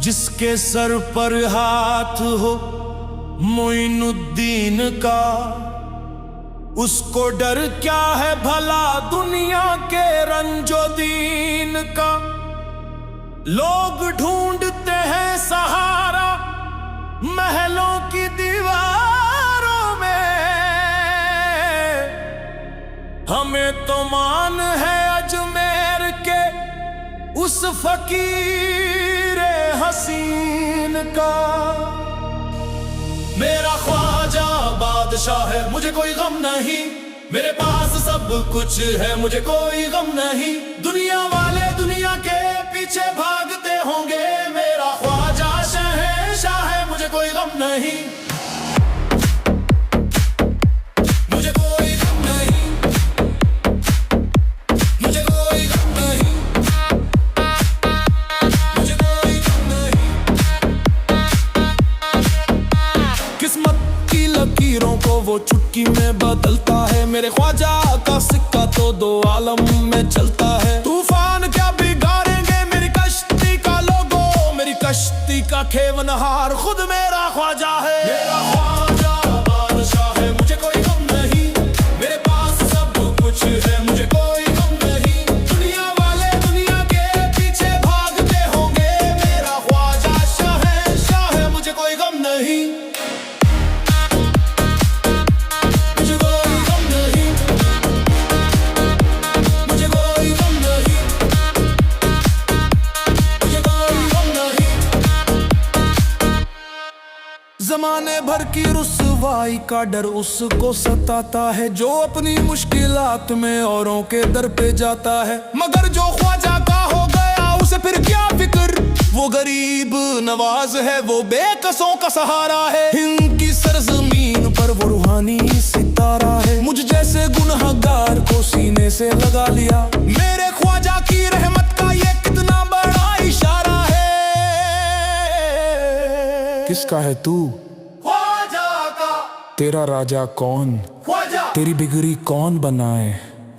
जिसके सर पर हाथ हो मोइनुद्दीन का, उसको डर क्या है भला दुनिया के रंजो दीन का। लोग ढूंढते हैं सहारा महलों की दीवारों में, हमें तो मान है अजमेर के उस फकीर हसीन का। मेरा ख्वाजा बादशाह है, मुझे कोई गम नहीं, मेरे पास सब कुछ है, मुझे कोई गम नहीं। दुनिया वाले दुनिया के पीछे भागते होंगे, मेरा ख्वाजा शहंशाह है, मुझे कोई गम नहीं, मुझे कोई गम नहीं, मुझे कोई गम नहीं, मुझे कोई गम नहीं। किस्मत की लकीरों को वो चुटकी में बदलता है, मेरे ख्वाजा का सिक्का तो दो आलम में चलता है। तूफान क्या बिगाड़ेंगे मेरी कश्ती का लोगो, मेरी कश्ती का खेवनहार खुद मेरा ख्वाजा है। मेरा ख्वाजा बादशाह है, मुझे कोई गम नहीं, मेरे पास सब कुछ है, मुझे कोई गम नहीं। दुनिया वाले दुनिया के पीछे भागते होंगे, मेरा ख्वाजा शहंशाह है, मुझे कोई गम नहीं, ज़माने भर की रुसवाई का डर उसको सताता है, जो अपनी मुश्किलात में औरों के दर पे जाता है। मगर जो ख्वाजा का हो गया उसे फिर क्या फिक्र, वो गरीब नवाज है, वो बेकसों का सहारा है। हिंद की सरजमीन पर वो रूहानी सितारा है, मुझ जैसे गुनहगार को सीने से लगा लिया। मेरे ख्वाजा की रहमत का ये कितना बड़ा इशारा है। किसका है तू? ख्वाजा का। तेरा राजा कौन? ख्वाजा। तेरी बिगड़ी कौन बनाए?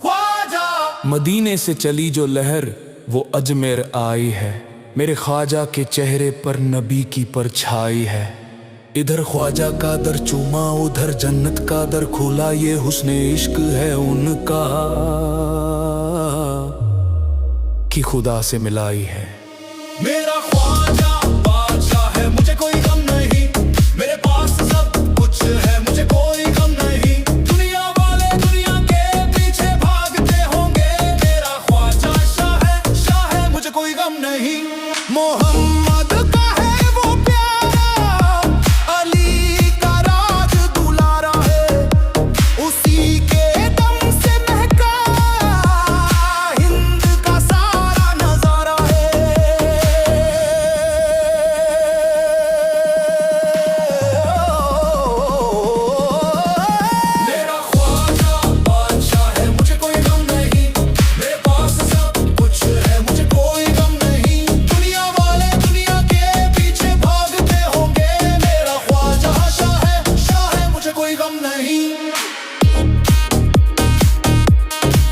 ख्वाजा। मदीने से चली जो लहर वो अजमेर आई है, मेरे ख्वाजा के चेहरे पर नबी की परछाई है। इधर ख्वाजा का दर चूमा, उधर जन्नत का दर खुला, ये हुस्ने इश्क है उनका कि खुदा से मिलाई है। मेरा ख्वाजा बादशाह है, मुझे कोई गम नहीं, मेरे पास सब कुछ है, मुझे कोई गम नहीं। दुनिया वाले दुनिया के पीछे भागते होंगे, मेरा ख्वाजा शहंशाह है, मुझे कोई गम नहीं। मोहम्मद का है वो प्यारा, अली का राज दुलारा है, उसी के दम से महका हिंद का सारा नजारा है। मेरा ख्वाजा बादशाह है, मुझे कोई गम नहीं, मेरे पास सब कुछ है, मुझे कोई गम नहीं। दुनिया वाले दुनिया के पीछे भागते होंगे, मेरा ख्वाजा शहंशाह है, मुझे कोई गम नहीं,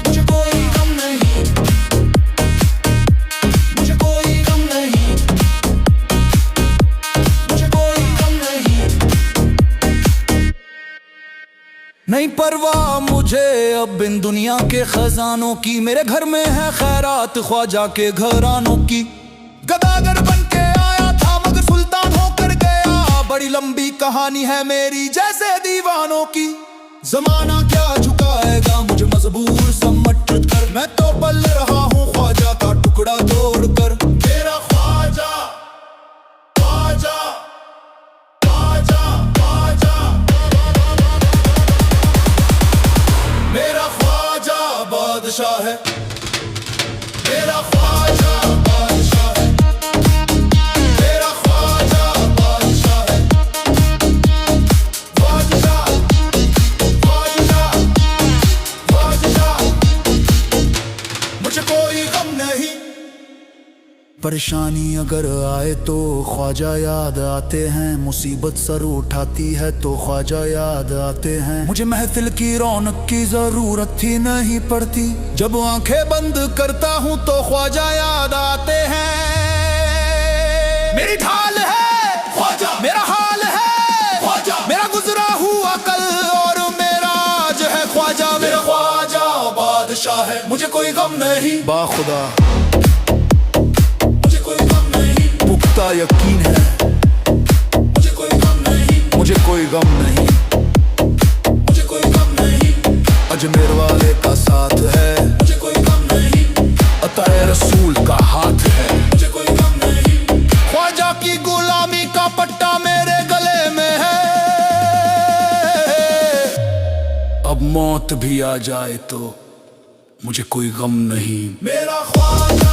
मुझे कोई गम नहीं, मुझे कोई गम नहीं, मुझे कोई गम नहीं। नहीं परवाह मुझे अब इन दुनिया के खजानों की, मेरे घर में है खैरात ख्वाजा के घरानों की। गदागर बन के आया था मगर सुल्तान होकर गया, बड़ी लंबी कहानी है मेरी जैसे दीवानों की। जमाना क्या झुकाएगा मुझे मजबूर समझ कर, मैं तो पल रहा हूँ ख्वाजा का टुकड़ा तोड़कर। मेरा ख्वाजा ख्वाजा ख्वाजा ख्वाजा, मेरा ख्वाजा बादशाह है, मेरा ख्वाजा बादशाह है, मेरा ख्वाजा बादशाह है। ख्वाजा ख्वाजा ख्वाजा, मुझे कोई गम नहीं। परेशानी अगर आए तो ख्वाजा याद आते हैं, मुसीबत सर उठाती है तो ख्वाजा याद आते हैं। मुझे महफिल की रौनक की जरूरत ही नहीं पड़ती, जब आंखें बंद करता हूँ तो ख्वाजा याद आते हैं। मेरी ढाल है ख्वाजा, मेरा हाल है ख्वाजा, मेरा गुजरा हुआ कल और मेरा आज है ख्वाजा। मेरा ख्वाजा बादशाह है, मुझे कोई गम नहीं बाखुदा, मुझे कोई गम नहीं, पुख्ता यकीन है, मुझे कोई गम नहीं, मुझे कोई गम नहीं, मुझे कोई गम नहीं, अजमेर वाले का साथ है, मुझे कोई गम नहीं, अताए रसूल का हाथ है, मुझे कोई गम नहीं, ख्वाजा की गुलामी का पट्टा मेरे गले में है। अब मौत भी आ जाए तो मुझे कोई गम नहीं, मेरा ख्वाजा